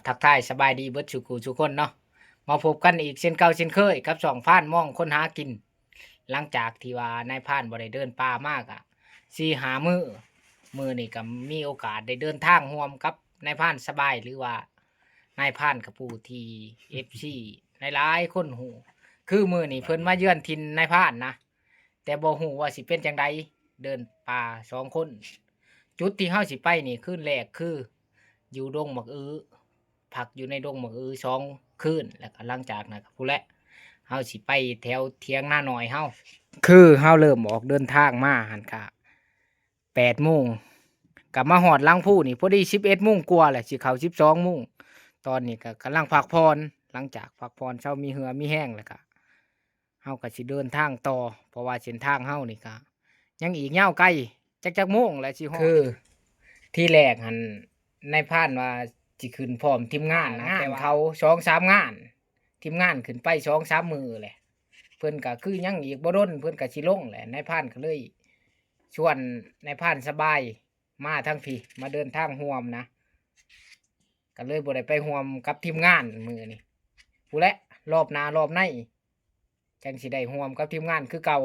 ทักทายสบายดีเบิดสุกูทุกคนเนาะมาพบกันอีกเช่นเก่าเช่นเคยกับสองพานม่องค้นหากิน หลังจากที่ว่านายพรานบ่ได้เดินป่ามากอะ4-5 มื้อนี่ก็มีโอกาสได้เดินทางร่วมกับนายพรานสบายหรือว่านายพรานกับผู้ที่ FC หลายๆคนฮู้คือมื้อนี้เพิ่นมาเยือนถิ่นนายพรานนะแต่บ่ฮู้ว่าสิเป็นจังไดเดินป่า2 คน จุดที่เฮาสิไปนี่คืนแรกคืออยู่ดงหมักอื้อพักอยู่ในดงหมักอื้อ2 คืนแล้วก็หลังจากนั้นก็พู้นแหละเฮาสิไปแถวเถียงนาน้อยเฮาคือเฮาเริ่มออกเดินทางมาหั่นก็8 โมงก็มาฮอดหลังผู้นี่พอดี11 โมงกว่าแหละสิเข้า12 โมงตอนนี้ก็กำลังพักผ่อนหลังจากพักผ่อนเช้ามีเหือมีแห้งแล้วก็เฮาก็สิเดินทางต่อเพราะว่าเส้นทางเฮานี่ก็ยังอีกยาวไกลจักโมงแหละสิฮอดคือ ที่แรกหันนายพรานว่าสิขึ้นพร้อมทีมงานนะแต่ว่าเขา2-3 งานทีมงานขึ้นไป2-3 มื้อแหละเพิ่นก็คือยังอีกบ่ดนเพิ่นก็สิลงแหละนายพรานก็เลยชวนนายพรานสบายมาทั้งพี่มาเดินทางร่วมนะก็เลยบ่ได้ไปร่วมกับทีมงานมื้อนี้พู้นแหละรอบหน้ารอบในจังสิได้ร่วมกับทีมงานคือเก่า